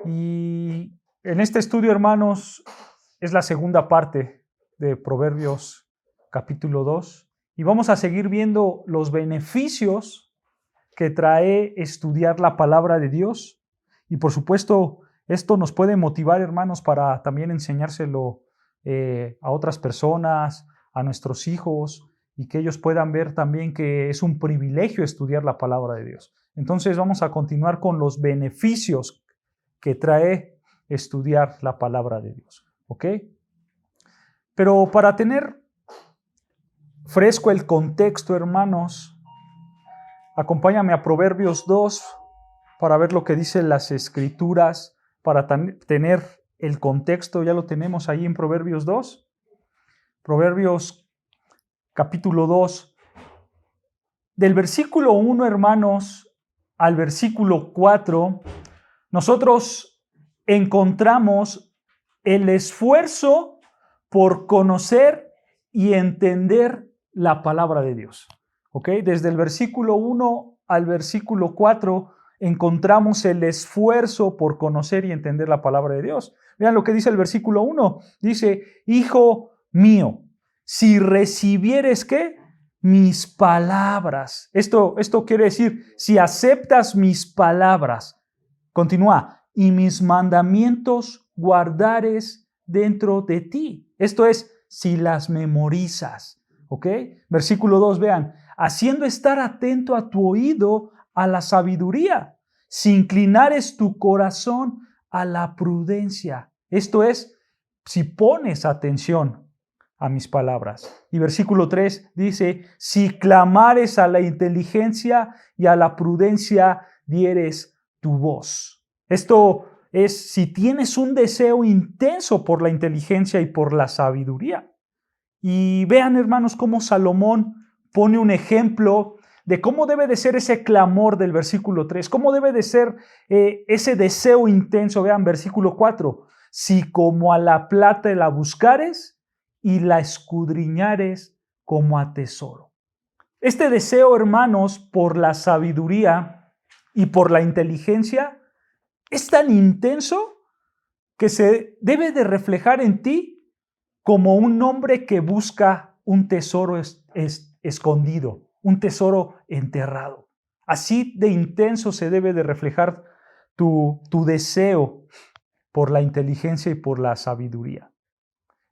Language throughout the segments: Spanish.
Y en este estudio, hermanos, es la segunda parte de Proverbios capítulo 2. Y vamos a seguir viendo los beneficios que trae estudiar la palabra de Dios. Y por supuesto, esto nos puede motivar, hermanos, para también enseñárselo a otras personas, a nuestros hijos, y que ellos puedan ver también que es un privilegio estudiar la palabra de Dios. Entonces vamos a continuar con los beneficios que trae estudiar la palabra de Dios. ¿Ok? Pero para tener fresco el contexto, hermanos, acompáñame a Proverbios 2 para ver lo que dicen las Escrituras, para tener el contexto. Ya lo tenemos ahí en Proverbios 2. Proverbios capítulo 2. Del versículo 1, hermanos, al versículo 4, nosotros encontramos el esfuerzo por conocer y entender la palabra de Dios. ¿Ok? Desde el versículo 1 al versículo 4 encontramos el esfuerzo por conocer y entender la palabra de Dios. Vean lo que dice el versículo 1. Dice, hijo mío, si recibieres, ¿qué? Mis palabras. Esto quiere decir, si aceptas mis palabras, continúa, y mis mandamientos guardares dentro de ti. Esto es, si las memorizas. ¿Ok? Versículo 2, vean, haciendo estar atento a tu oído a la sabiduría, si inclinares tu corazón a la prudencia. Esto es, si pones atención a mis palabras. Y versículo 3 dice, si clamares a la inteligencia y a la prudencia dieres tu voz. Esto es, si tienes un deseo intenso por la inteligencia y por la sabiduría. Y vean, hermanos, cómo Salomón pone un ejemplo de cómo debe de ser ese clamor del versículo 3, cómo debe de ser ese deseo intenso. Vean, versículo 4, si como a la plata la buscares y la escudriñares como a tesoro. Este deseo, hermanos, por la sabiduría y por la inteligencia es tan intenso que se debe de reflejar en ti como un hombre que busca un tesoro escondido, un tesoro enterrado. Así de intenso se debe de reflejar tu deseo por la inteligencia y por la sabiduría.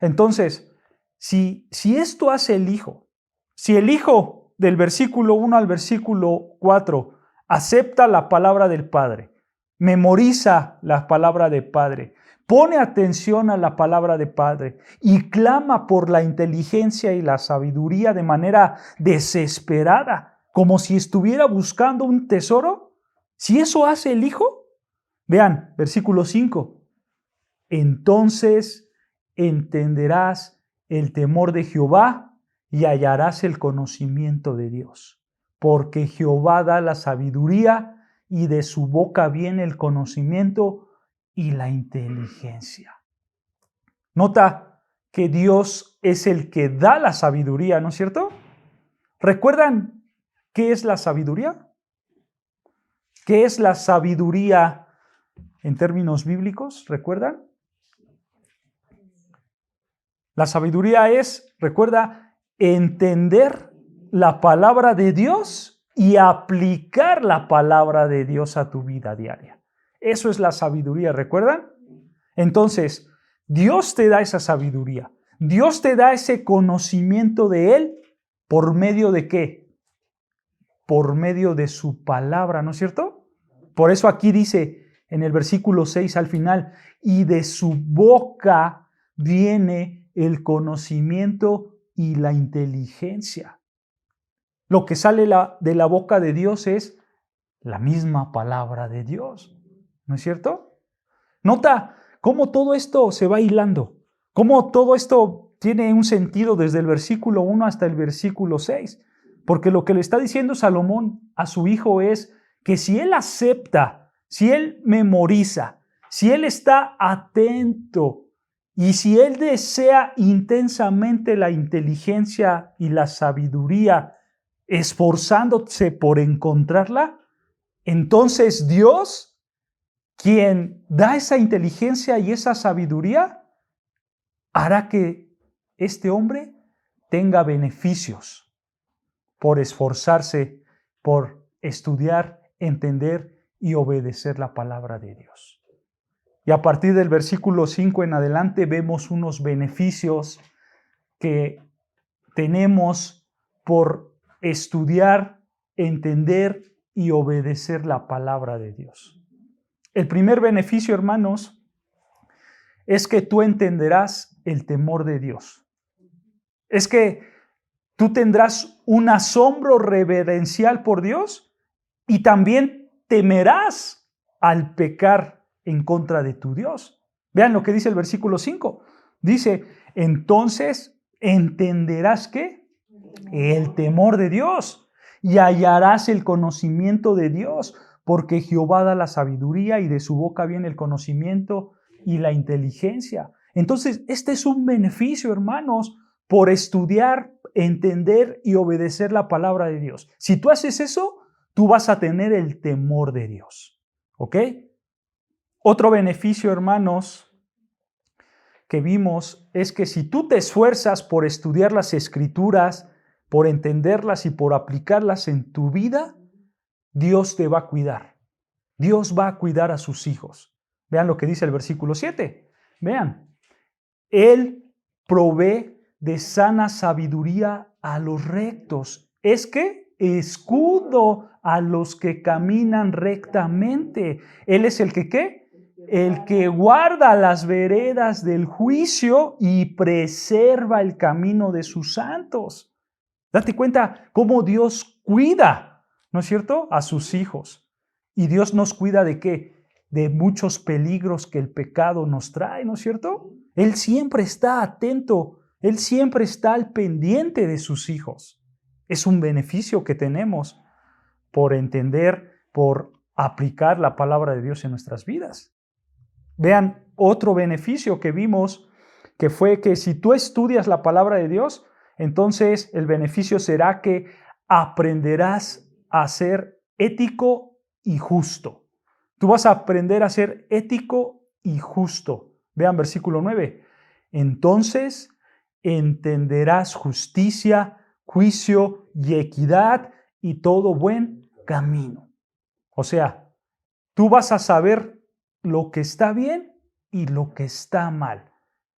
Entonces, si esto hace el Hijo, si el Hijo del versículo 1 al versículo 4 acepta la palabra del Padre, memoriza la palabra del Padre, pone atención a la palabra del Padre y clama por la inteligencia y la sabiduría de manera desesperada, como si estuviera buscando un tesoro, si eso hace el Hijo, vean, versículo 5, entonces entenderás el temor de Jehová y hallarás el conocimiento de Dios, porque Jehová da la sabiduría y de su boca viene el conocimiento y la inteligencia. Nota que Dios es el que da la sabiduría, ¿no es cierto? ¿Recuerdan qué es la sabiduría? ¿Qué es la sabiduría en términos bíblicos? ¿Recuerdan? La sabiduría es, recuerda, entender la palabra de Dios y aplicar la palabra de Dios a tu vida diaria. Eso es la sabiduría, ¿recuerdan? Entonces, Dios te da esa sabiduría. Dios te da ese conocimiento de Él por medio de ¿qué? Por medio de su palabra, ¿no es cierto? Por eso aquí dice en el versículo 6 al final, y de su boca viene el conocimiento y la inteligencia. Lo que sale de la boca de Dios es la misma palabra de Dios, ¿no es cierto? Nota cómo todo esto se va hilando, cómo todo esto tiene un sentido desde el versículo 1 hasta el versículo 6, porque lo que le está diciendo Salomón a su hijo es que si él acepta, si él memoriza, si él está atento y si él desea intensamente la inteligencia y la sabiduría, esforzándose por encontrarla, entonces Dios quien da esa inteligencia y esa sabiduría hará que este hombre tenga beneficios por esforzarse, por estudiar, entender y obedecer la palabra de Dios. Y a partir del versículo 5 en adelante vemos unos beneficios que tenemos por estudiar, entender y obedecer la palabra de Dios. El primer beneficio, hermanos, es que tú entenderás el temor de Dios. Es que tú tendrás un asombro reverencial por Dios y también temerás al pecar en contra de tu Dios. Vean lo que dice el versículo 5. Dice, entonces entenderás ¿qué? El temor de Dios y hallarás el conocimiento de Dios, porque Jehová da la sabiduría y de su boca viene el conocimiento y la inteligencia. Entonces, este es un beneficio, hermanos, por estudiar, entender y obedecer la palabra de Dios. Si tú haces eso, tú vas a tener el temor de Dios. ¿Ok? Otro beneficio, hermanos, que vimos es que si tú te esfuerzas por estudiar las Escrituras, por entenderlas y por aplicarlas en tu vida, Dios te va a cuidar. Dios va a cuidar a sus hijos. Vean lo que dice el versículo 7. Vean. Él provee de sana sabiduría a los rectos. Es que escudo a los que caminan rectamente. Él es el que ¿qué? El que guarda las veredas del juicio y preserva el camino de sus santos. Date cuenta cómo Dios cuida, ¿no es cierto?, a sus hijos. Y Dios nos cuida ¿de qué? De muchos peligros que el pecado nos trae, ¿no es cierto? Él siempre está atento, Él siempre está al pendiente de sus hijos. Es un beneficio que tenemos por entender, por aplicar la palabra de Dios en nuestras vidas. Vean, otro beneficio que vimos, que fue que si tú estudias la palabra de Dios, entonces el beneficio será que aprenderás a ser ético y justo. Tú vas a aprender a ser ético y justo. Vean versículo 9. Entonces entenderás justicia, juicio y equidad y todo buen camino. O sea, tú vas a saber lo que está bien y lo que está mal.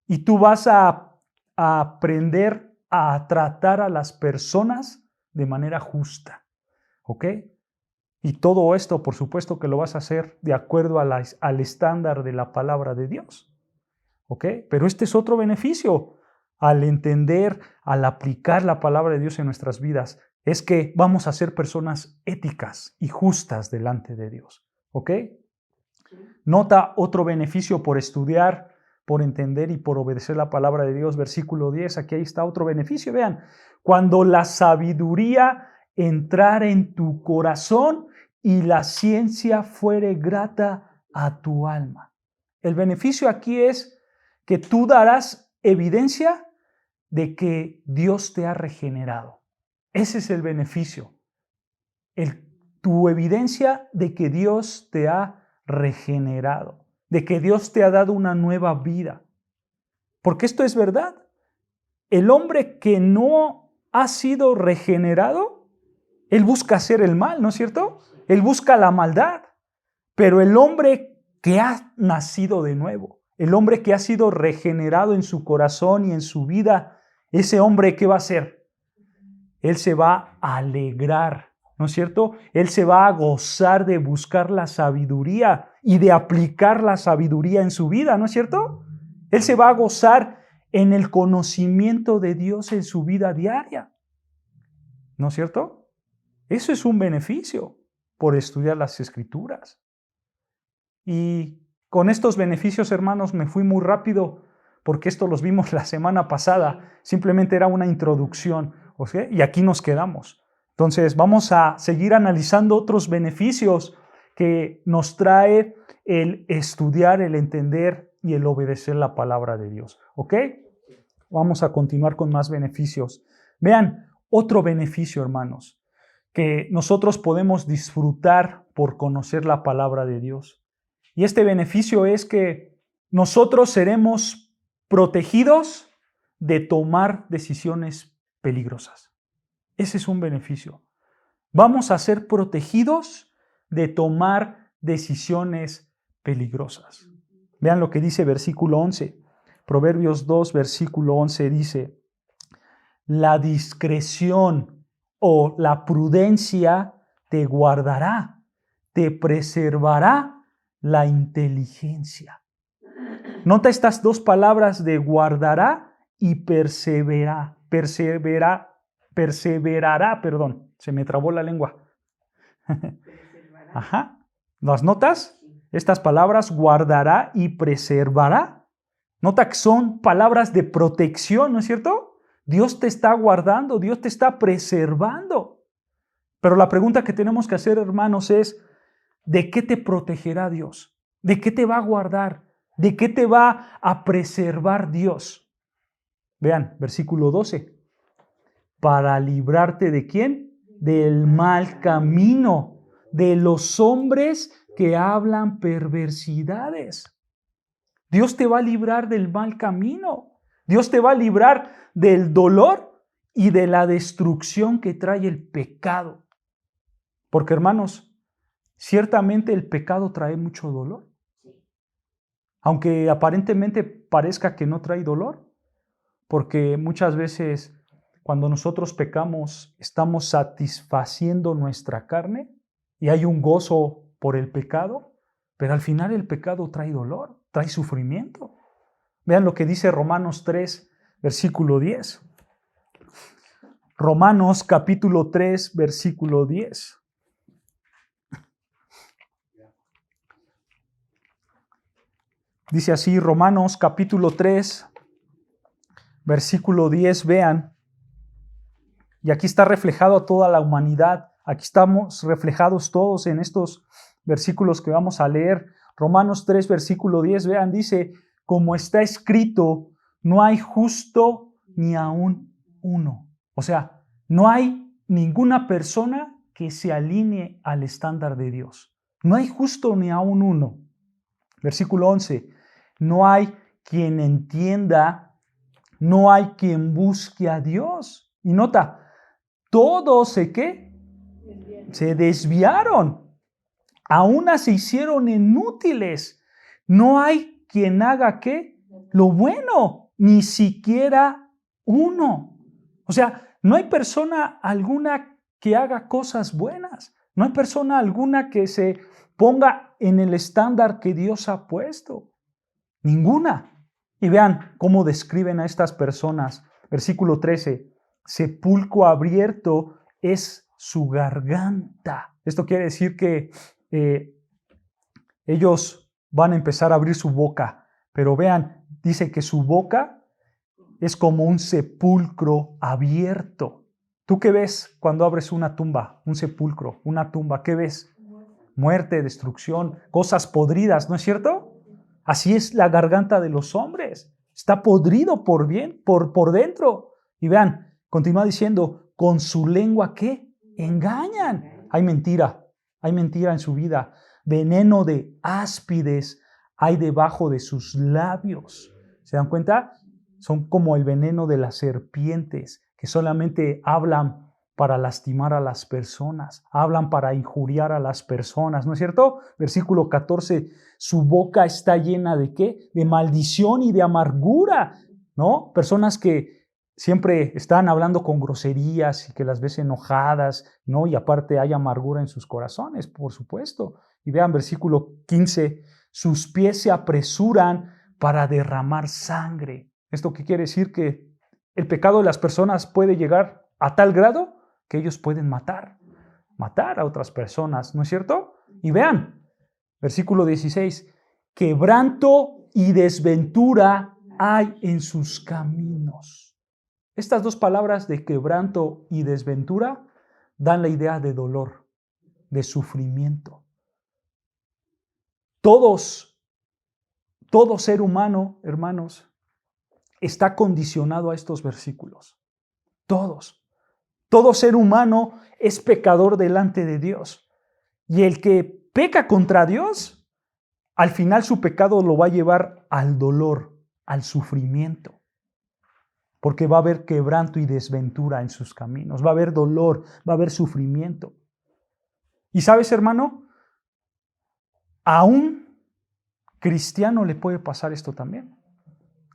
Y tú vas a aprender a tratar a las personas de manera justa. ¿Ok? Y todo esto, por supuesto, que lo vas a hacer de acuerdo al estándar de la palabra de Dios. ¿Ok? Pero este es otro beneficio al entender, al aplicar la palabra de Dios en nuestras vidas, es que vamos a ser personas éticas y justas delante de Dios. ¿Ok? Nota otro beneficio por estudiar, por entender y por obedecer la palabra de Dios. Versículo 10, aquí está otro beneficio. Vean, cuando la sabiduría entrara en tu corazón y la ciencia fuere grata a tu alma. El beneficio aquí es que tú darás evidencia de que Dios te ha regenerado. Ese es el beneficio. Tu evidencia de que Dios te ha regenerado, de que Dios te ha dado una nueva vida. Porque esto es verdad. El hombre que no ha sido regenerado, él busca hacer el mal, ¿no es cierto? Él busca la maldad. Pero el hombre que ha nacido de nuevo, el hombre que ha sido regenerado en su corazón y en su vida, ese hombre, ¿qué va a hacer? Él se va a alegrar, ¿no es cierto? Él se va a gozar de buscar la sabiduría y de aplicar la sabiduría en su vida, ¿no es cierto? Él se va a gozar en el conocimiento de Dios en su vida diaria, ¿no es cierto? Eso es un beneficio por estudiar las Escrituras. Y con estos beneficios, hermanos, me fui muy rápido porque esto los vimos la semana pasada. Simplemente era una introducción, ¿okay? Y aquí nos quedamos. Entonces, vamos a seguir analizando otros beneficios que nos trae el estudiar, el entender y el obedecer la palabra de Dios. ¿Ok? Vamos a continuar con más beneficios. Vean, otro beneficio, hermanos, que nosotros podemos disfrutar por conocer la palabra de Dios. Y este beneficio es que nosotros seremos protegidos de tomar decisiones peligrosas. Ese es un beneficio. Vamos a ser protegidos de tomar decisiones peligrosas. Vean lo que dice versículo 11. Proverbios 2, versículo 11 dice: la discreción o la prudencia te guardará, te preservará la inteligencia. Nota estas dos palabras de guardará y perseverará, perdón, se me trabó la lengua. Ajá. ¿Las notas? Estas palabras guardará y preservará. Nota que son palabras de protección, ¿no es cierto? Dios te está guardando, Dios te está preservando. Pero la pregunta que tenemos que hacer, hermanos, es: ¿de qué te protegerá Dios? ¿De qué te va a guardar? ¿De qué te va a preservar Dios? Vean, versículo 12. Para librarte ¿de quién? Del mal camino, de los hombres que hablan perversidades. Dios te va a librar del mal camino. Dios te va a librar del dolor y de la destrucción que trae el pecado. Porque, hermanos, ciertamente el pecado trae mucho dolor. Aunque aparentemente parezca que no trae dolor, porque muchas veces cuando nosotros pecamos estamos satisfaciendo nuestra carne y hay un gozo por el pecado, pero al final el pecado trae dolor, trae sufrimiento. Vean lo que dice Romanos 3, versículo 10. Romanos capítulo 3, versículo 10. Dice así, Romanos capítulo 3, versículo 10, vean. Y aquí está reflejado a toda la humanidad. Aquí estamos reflejados todos en estos versículos que vamos a leer. Romanos 3, versículo 10, vean, dice: como está escrito, no hay justo ni aún uno. O sea, no hay ninguna persona que se alinee al estándar de Dios. No hay justo ni aún uno. Versículo 11, no hay quien entienda, no hay quien busque a Dios. Y nota, todos se desviaron, a una se hicieron inútiles. No hay quien haga lo bueno, ni siquiera uno. O sea, no hay persona alguna que haga cosas buenas. No hay persona alguna que se ponga en el estándar que Dios ha puesto. Ninguna. Y vean cómo describen a estas personas. Versículo 13. Sepulcro abierto es su garganta. Esto quiere decir que ellos van a empezar a abrir su boca. Pero vean, dice que su boca es como un sepulcro abierto. ¿Tú qué ves cuando abres una tumba, un sepulcro, una tumba? ¿Qué ves? Muerte, destrucción, cosas podridas, ¿no es cierto? Así es la garganta de los hombres. Está podrido por dentro. Y vean, continúa diciendo, con su lengua, ¿qué? Engañan. Hay mentira en su vida. Veneno de áspides hay debajo de sus labios. ¿Se dan cuenta? Son como el veneno de las serpientes, que solamente hablan para lastimar a las personas, hablan para injuriar a las personas, ¿no es cierto? Versículo 14, su boca está llena ¿de qué? De maldición y de amargura, ¿no? Personas que siempre están hablando con groserías y que las ves enojadas, ¿no? Y aparte hay amargura en sus corazones, por supuesto. Y vean versículo 15, sus pies se apresuran para derramar sangre. ¿Esto qué quiere decir? Que el pecado de las personas puede llegar a tal grado que ellos pueden matar a otras personas, ¿no es cierto? Y vean, versículo 16, quebranto y desventura hay en sus caminos. Estas dos palabras de quebranto y desventura dan la idea de dolor, de sufrimiento. Todo ser humano, hermanos, está condicionado a estos versículos. Todo ser humano es pecador delante de Dios. Y el que peca contra Dios al final su pecado lo va a llevar al dolor, al sufrimiento. Porque va a haber quebranto y desventura en sus caminos. Va a haber dolor, va a haber sufrimiento. Y sabes, hermano, a un cristiano le puede pasar esto también.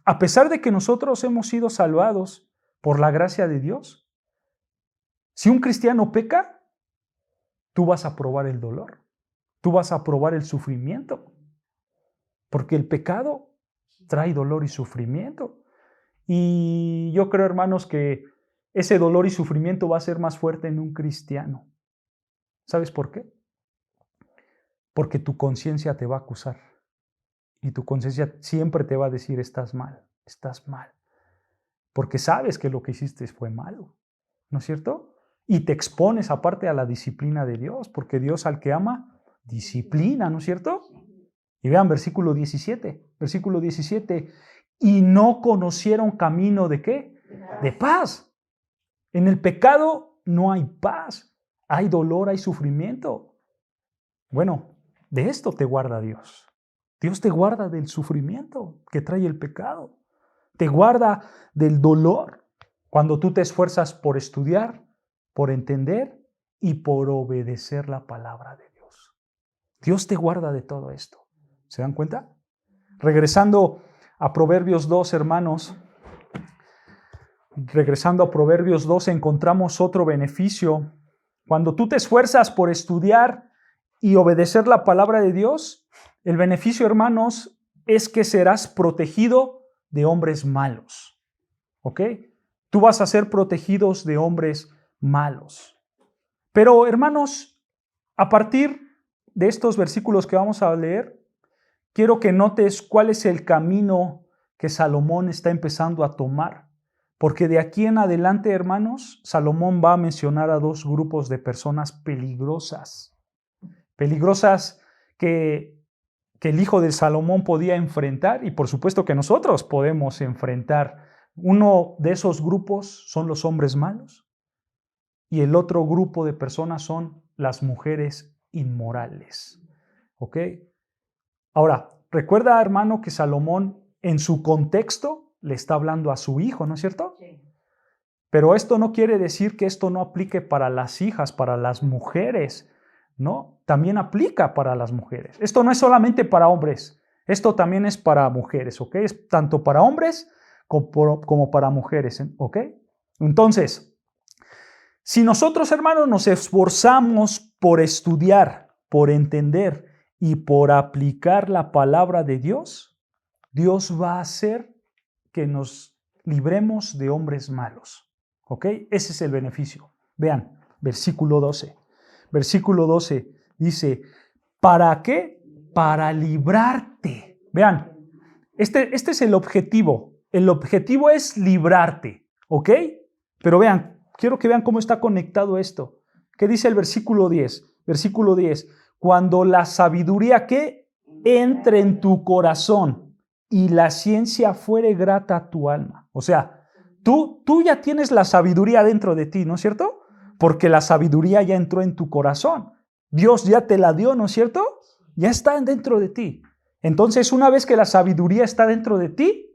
A pesar de que nosotros hemos sido salvados por la gracia de Dios, si un cristiano peca, tú vas a probar el dolor, tú vas a probar el sufrimiento, porque el pecado trae dolor y sufrimiento. Y yo creo, hermanos, que ese dolor y sufrimiento va a ser más fuerte en un cristiano. ¿Sabes por qué? Porque tu conciencia te va a acusar. Y tu conciencia siempre te va a decir, estás mal, estás mal. Porque sabes que lo que hiciste fue malo, ¿no es cierto? Y te expones aparte a la disciplina de Dios, porque Dios al que ama, disciplina, ¿no es cierto? Y vean versículo 17, y no conocieron camino ¿de qué? De paz. En el pecado no hay paz, hay dolor, hay sufrimiento. Bueno, de esto te guarda Dios. Dios te guarda del sufrimiento que trae el pecado. Te guarda del dolor cuando tú te esfuerzas por estudiar, por entender y por obedecer la palabra de Dios. Dios te guarda de todo esto. ¿Se dan cuenta? Regresando a Proverbios 2, hermanos. Regresando a Proverbios 2, encontramos otro beneficio. Cuando tú te esfuerzas por estudiar y obedecer la palabra de Dios, el beneficio, hermanos, es que serás protegido de hombres malos. ¿Ok? Tú vas a ser protegidos de hombres malos. Pero, hermanos, a partir de estos versículos que vamos a leer, quiero que notes cuál es el camino que Salomón está empezando a tomar. Porque de aquí en adelante, hermanos, Salomón va a mencionar a dos grupos de personas peligrosas. Peligrosas que el hijo de Salomón podía enfrentar y por supuesto que nosotros podemos enfrentar. Uno de esos grupos son los hombres malos y el otro grupo de personas son las mujeres inmorales. ¿Ok? Ahora, recuerda, hermano, que Salomón en su contexto le está hablando a su hijo, ¿no es cierto? Sí. Pero esto no quiere decir que esto no aplique para las hijas, para las mujeres, ¿no? También aplica para las mujeres. Esto no es solamente para hombres, esto también es para mujeres, ¿ok? Es tanto para hombres como para mujeres, ¿ok? Entonces, si nosotros, hermanos, nos esforzamos por estudiar, por entender y por aplicar la palabra de Dios, Dios va a hacer que nos libremos de hombres malos. ¿Ok? Ese es el beneficio. Vean, versículo 12. Versículo 12 dice, ¿para qué? Para librarte. Vean, este es el objetivo. El objetivo es librarte. ¿Ok? Pero vean, quiero que vean cómo está conectado esto. ¿Qué dice el versículo 10? Versículo 10. Cuando la sabiduría que entre en tu corazón y la ciencia fuere grata a tu alma. O sea, tú ya tienes la sabiduría dentro de ti, ¿no es cierto? Porque la sabiduría ya entró en tu corazón. Dios ya te la dio, ¿no es cierto? Ya está dentro de ti. Entonces, una vez que la sabiduría está dentro de ti,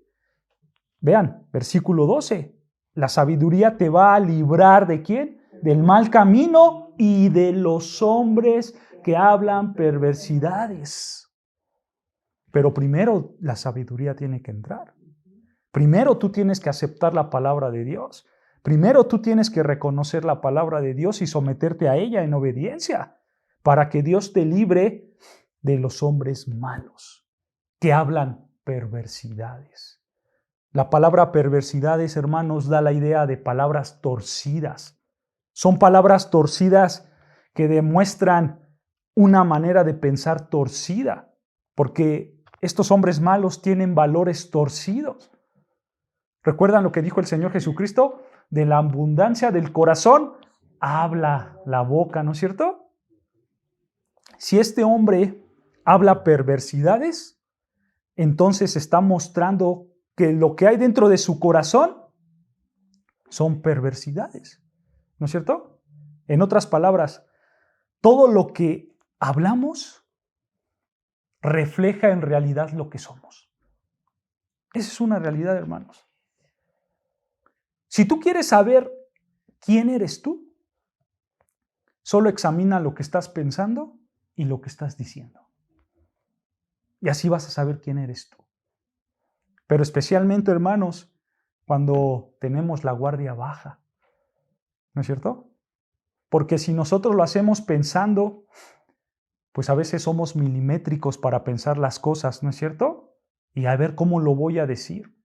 vean, versículo 12, la sabiduría te va a librar ¿de quién? Del mal camino y de los hombres que hablan perversidades. Pero primero la sabiduría tiene que entrar. Primero tú tienes que aceptar la palabra de Dios. Primero tú tienes que reconocer la palabra de Dios y someterte a ella en obediencia para que Dios te libre de los hombres malos que hablan perversidades. La palabra perversidades, hermanos, da la idea de palabras torcidas. Son palabras torcidas que demuestran una manera de pensar torcida, porque estos hombres malos tienen valores torcidos. ¿Recuerdan lo que dijo el Señor Jesucristo? De la abundancia del corazón habla la boca, ¿no es cierto? Si este hombre habla perversidades, entonces está mostrando que lo que hay dentro de su corazón son perversidades, ¿no es cierto? En otras palabras, todo lo que hablamos refleja en realidad lo que somos. Esa es una realidad, hermanos. Si tú quieres saber quién eres tú, solo examina lo que estás pensando y lo que estás diciendo. Y así vas a saber quién eres tú. Pero especialmente, hermanos, cuando tenemos la guardia baja. ¿No es cierto? Porque si nosotros lo hacemos pensando, pues a veces somos milimétricos para pensar las cosas, ¿no es cierto? Y a ver cómo lo voy a decir.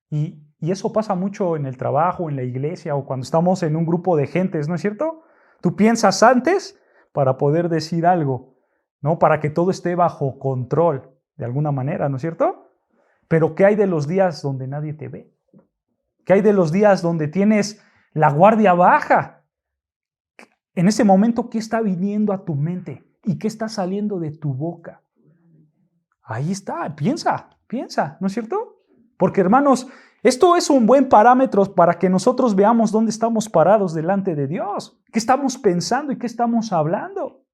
Y eso pasa mucho en el trabajo, en la iglesia o cuando estamos en un grupo de gentes, ¿no es cierto? Tú piensas antes para poder decir algo, ¿no? Para que todo esté bajo control, de alguna manera, ¿no es cierto? Pero ¿qué hay de los días donde nadie te ve? ¿Qué hay de los días donde tienes la guardia baja? En ese momento, ¿qué está viniendo a tu mente? ¿Y qué está saliendo de tu boca? Ahí está, piensa, ¿no es cierto? Porque, hermanos, esto es un buen parámetro para que nosotros veamos dónde estamos parados delante de Dios. ¿Qué estamos pensando y qué estamos hablando?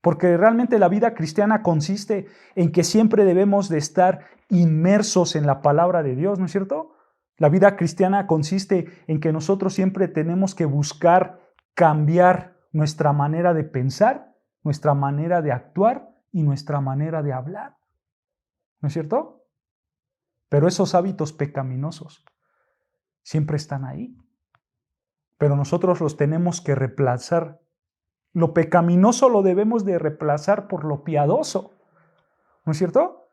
Porque realmente la vida cristiana consiste en que siempre debemos de estar inmersos en la palabra de Dios, ¿no es cierto? La vida cristiana consiste en que nosotros siempre tenemos que buscar cambiar nuestra manera de pensar, nuestra manera de actuar y nuestra manera de hablar, ¿no es cierto? Pero esos hábitos pecaminosos siempre están ahí. Pero nosotros los tenemos que reemplazar. Lo pecaminoso lo debemos de reemplazar por lo piadoso, ¿no es cierto?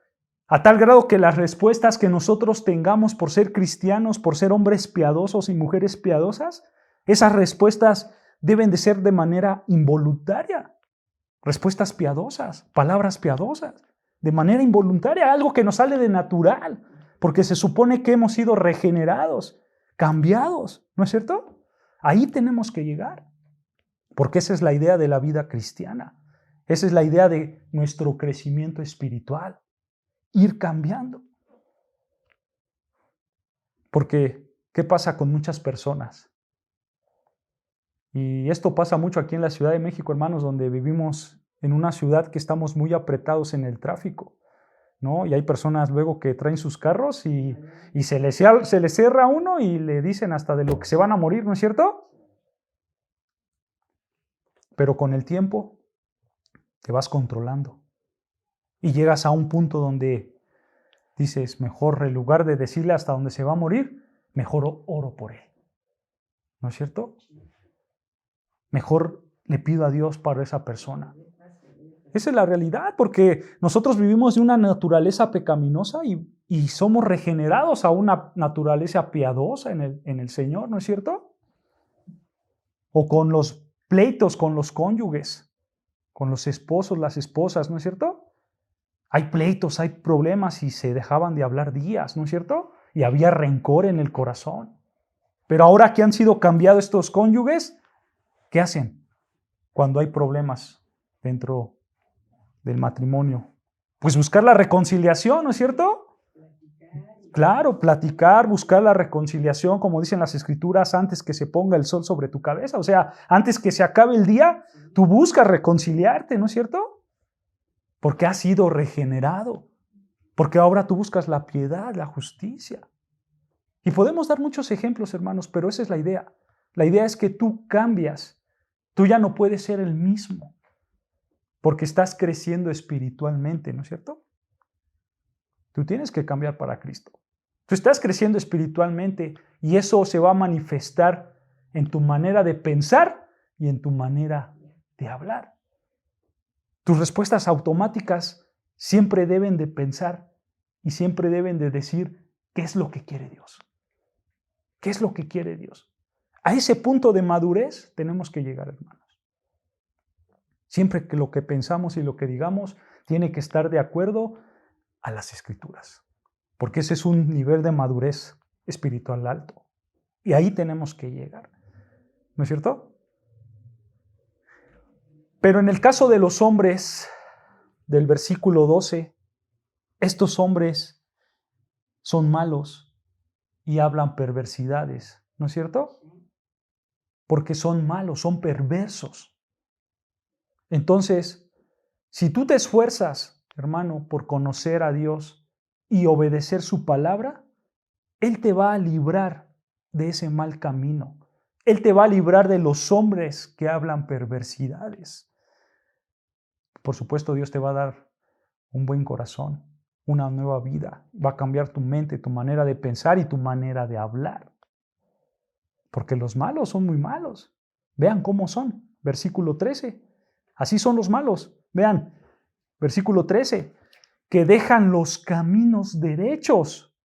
A tal grado que las respuestas que nosotros tengamos por ser cristianos, por ser hombres piadosos y mujeres piadosas, esas respuestas deben de ser de manera involuntaria. Respuestas piadosas, palabras piadosas, de manera involuntaria, algo que nos sale de natural, porque se supone que hemos sido regenerados, cambiados, ¿no es cierto? Ahí tenemos que llegar. Porque esa es la idea de la vida cristiana. Esa es la idea de nuestro crecimiento espiritual. Ir cambiando. Porque, ¿qué pasa con muchas personas? Y esto pasa mucho aquí en la Ciudad de México, hermanos, donde vivimos en una ciudad que estamos muy apretados en el tráfico, ¿no? Y hay personas luego que traen sus carros y se les cierra uno y le dicen hasta de lo que se van a morir, ¿no es cierto? Pero con el tiempo te vas controlando y llegas a un punto donde dices, mejor en lugar de decirle hasta dónde se va a morir, mejor oro por él. ¿No es cierto? Mejor le pido a Dios para esa persona. Esa es la realidad, porque nosotros vivimos de una naturaleza pecaminosa y somos regenerados a una naturaleza piadosa en el Señor, ¿no es cierto? O con los pleitos con los cónyuges, con los esposos, las esposas, ¿no es cierto? Hay pleitos, hay problemas y se dejaban de hablar días, ¿no es cierto? Y había rencor en el corazón. Pero ahora que han sido cambiados estos cónyuges, ¿qué hacen cuando hay problemas dentro del matrimonio? Pues buscar la reconciliación, ¿no es cierto? Claro, platicar, buscar la reconciliación, como dicen las Escrituras, antes que se ponga el sol sobre tu cabeza. O sea, antes que se acabe el día, tú buscas reconciliarte, ¿no es cierto? Porque has sido regenerado. Porque ahora tú buscas la piedad, la justicia. Y podemos dar muchos ejemplos, hermanos, pero esa es la idea. La idea es que tú cambias. Tú ya no puedes ser el mismo. Porque estás creciendo espiritualmente, ¿no es cierto? Tú tienes que cambiar para Cristo. Tú estás creciendo espiritualmente y eso se va a manifestar en tu manera de pensar y en tu manera de hablar. Tus respuestas automáticas siempre deben de pensar y siempre deben de decir qué es lo que quiere Dios. ¿Qué es lo que quiere Dios? A ese punto de madurez tenemos que llegar, hermanos. Siempre que lo que pensamos y lo que digamos tiene que estar de acuerdo a las Escrituras. Porque ese es un nivel de madurez espiritual alto. Y ahí tenemos que llegar. ¿No es cierto? Pero en el caso de los hombres del versículo 12, estos hombres son malos y hablan perversidades. ¿No es cierto? Porque son malos, son perversos. Entonces, Si tú te esfuerzas, hermano, por conocer a Dios y obedecer su palabra, Él te va a librar de ese mal camino. Él te va a librar de los hombres que hablan perversidades. Por supuesto, Dios te va a dar un buen corazón, una nueva vida. Va a cambiar tu mente, tu manera de pensar y tu manera de hablar. Porque los malos son muy malos. Vean cómo son. Versículo 13. Así son los malos. Vean, versículo 13. Que dejan los caminos derechos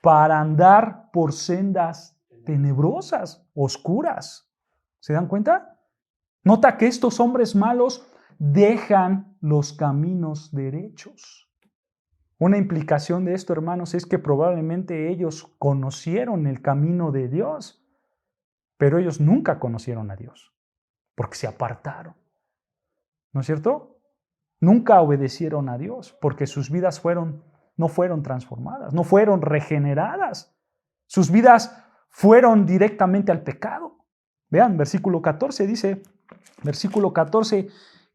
para andar por sendas tenebrosas, oscuras. ¿Se dan cuenta? Nota que estos hombres malos dejan los caminos derechos. Una implicación de esto, hermanos, es que probablemente ellos conocieron el camino de Dios, pero ellos nunca conocieron a Dios, porque se apartaron. ¿No es cierto? Nunca obedecieron a Dios, porque sus vidas no fueron transformadas, no fueron regeneradas. Sus vidas fueron directamente al pecado. Vean, versículo 14 dice, versículo 14,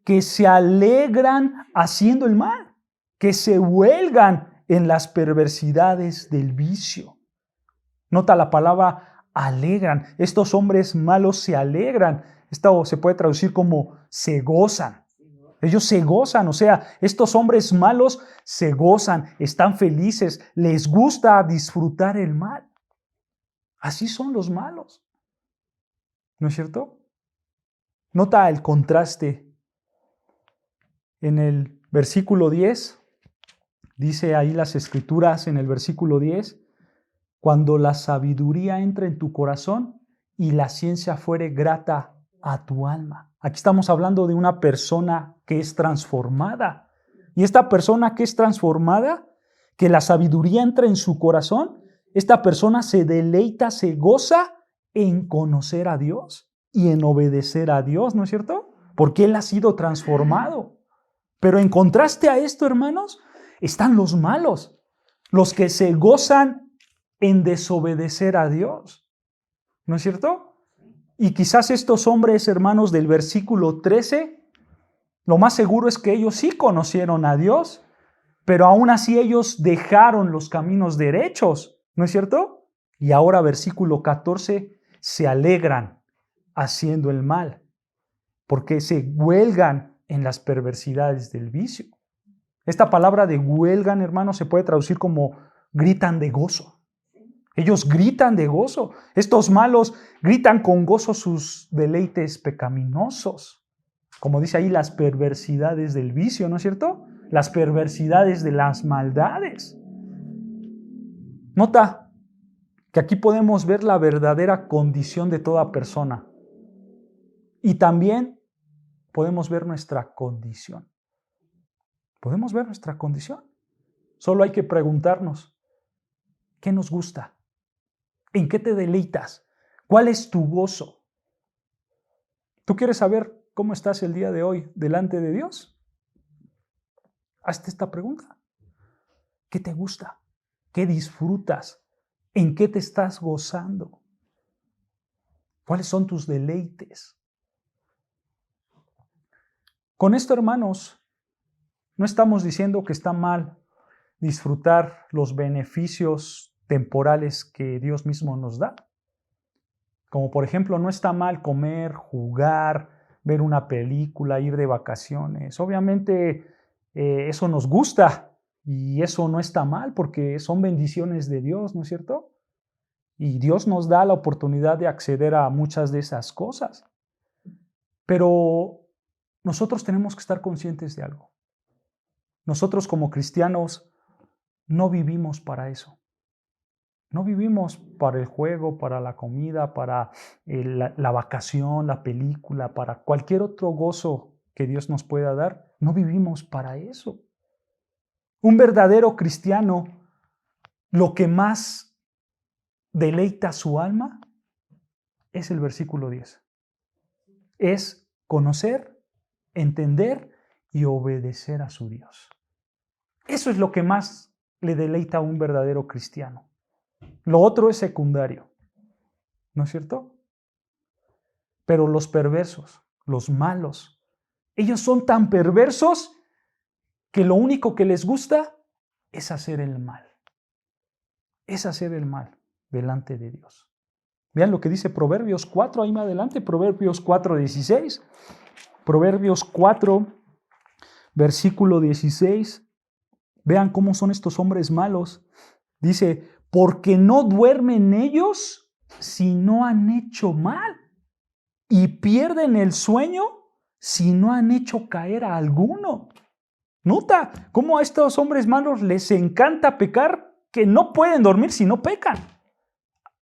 que se alegran haciendo el mal, que se huelgan en las perversidades del vicio. Nota la palabra alegran. Estos hombres malos se alegran. Esto se puede traducir como se gozan. Ellos se gozan, o sea, estos hombres malos se gozan, están felices, les gusta disfrutar el mal. Así son los malos. ¿No es cierto? Nota el contraste. En el versículo 10, dice ahí las Escrituras en el versículo 10, cuando la sabiduría entra en tu corazón y la ciencia fuere grata a tu alma. Aquí estamos hablando de una persona que es transformada. Y esta persona que es transformada, que la sabiduría entra en su corazón, esta persona se deleita, se goza en conocer a Dios y en obedecer a Dios, ¿no es cierto? Porque él ha sido transformado. Pero en contraste a esto, hermanos, están los malos, los que se gozan en desobedecer a Dios, ¿no es cierto? Y quizás estos hombres, hermanos, del versículo 13, lo más seguro es que ellos sí conocieron a Dios, pero aún así ellos dejaron los caminos derechos, ¿no es cierto? Y ahora, versículo 14, se alegran haciendo el mal, porque se huelgan en las perversidades del vicio. Esta palabra de huelgan, hermanos, se puede traducir como gritan de gozo. Ellos gritan de gozo. Estos malos gritan con gozo sus deleites pecaminosos. Como dice ahí, las perversidades del vicio, ¿no es cierto? Las perversidades de las maldades. Nota que aquí podemos ver la verdadera condición de toda persona. Y también podemos ver nuestra condición. Podemos ver nuestra condición. Solo hay que preguntarnos, ¿qué nos gusta? ¿En qué te deleitas? ¿Cuál es tu gozo? ¿Tú quieres saber cómo estás el día de hoy delante de Dios? Hazte esta pregunta. ¿Qué te gusta? ¿Qué disfrutas? ¿En qué te estás gozando? ¿Cuáles son tus deleites? Con esto, hermanos, no estamos diciendo que está mal disfrutar los beneficios temporales que Dios mismo nos da. Como por ejemplo, no está mal comer, jugar, ver una película, ir de vacaciones. Obviamente eso nos gusta y eso no está mal porque son bendiciones de Dios, ¿no es cierto? Y Dios nos da la oportunidad de acceder a muchas de esas cosas. Pero nosotros tenemos que estar conscientes de algo. Nosotros como cristianos no vivimos para eso. No vivimos para el juego, para la comida, para la vacación, la película, para cualquier otro gozo que Dios nos pueda dar. No vivimos para eso. Un verdadero cristiano, lo que más deleita su alma es el versículo 10. Es conocer, entender y obedecer a su Dios. Eso es lo que más le deleita a un verdadero cristiano. Lo otro es secundario, ¿no es cierto? Pero los perversos, los malos, ellos son tan perversos que lo único que les gusta es hacer el mal. Es hacer el mal delante de Dios. Vean lo que dice Proverbios 4, ahí más adelante, Proverbios 4:16. Proverbios 4, versículo 16. Vean cómo son estos hombres malos. Dice, porque no duermen ellos si no han hecho mal, y pierden el sueño si no han hecho caer a alguno. Nota cómo a estos hombres malos les encanta pecar, que no pueden dormir si no pecan.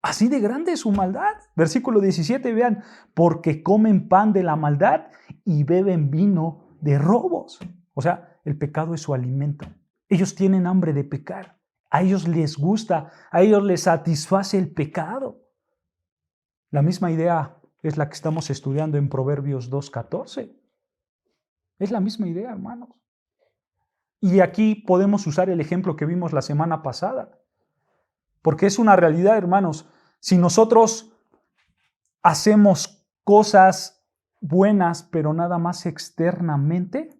Así de grande es su maldad. Versículo 17, vean, porque comen pan de la maldad y beben vino de robos. O sea, el pecado es su alimento. Ellos tienen hambre de pecar. A ellos les gusta, a ellos les satisface el pecado. La misma idea es la que estamos estudiando en Proverbios 2:14. Es la misma idea, hermanos. Y aquí podemos usar el ejemplo que vimos la semana pasada. Porque es una realidad, hermanos. Si nosotros hacemos cosas buenas, pero nada más externamente,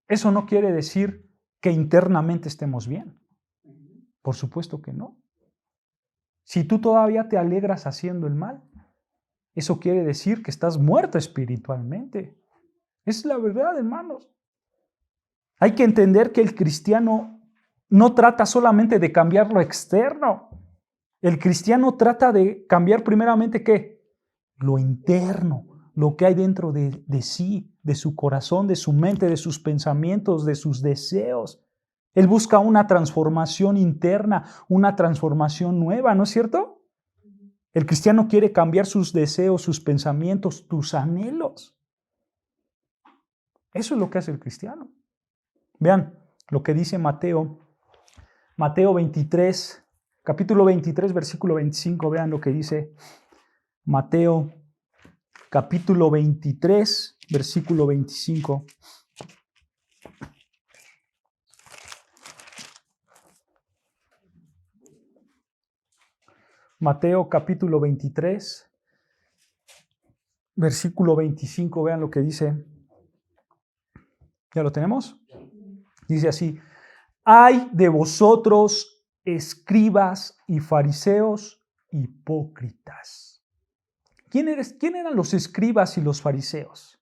eso no quiere decir que internamente estemos bien. Por supuesto que no. Si tú todavía te alegras haciendo el mal, eso quiere decir que estás muerto espiritualmente. Es la verdad, hermanos. Hay que entender que el cristiano no trata solamente de cambiar lo externo. El cristiano trata de cambiar primeramente ¿qué? Lo interno, lo que hay dentro de sí, de su corazón, de su mente, de sus pensamientos, de sus deseos. Él busca una transformación interna, una transformación nueva, ¿no es cierto? El cristiano quiere cambiar sus deseos, sus pensamientos, tus anhelos. Eso es lo que hace el cristiano. Vean lo que dice Mateo 23, capítulo 23, versículo 25. Vean lo que dice Mateo, capítulo 23, versículo 25. Mateo, capítulo 23, versículo 25. Vean lo que dice. ¿Ya lo tenemos? Dice así: ¡ay de vosotros, escribas y fariseos hipócritas! ¿Quién eran los escribas y los fariseos?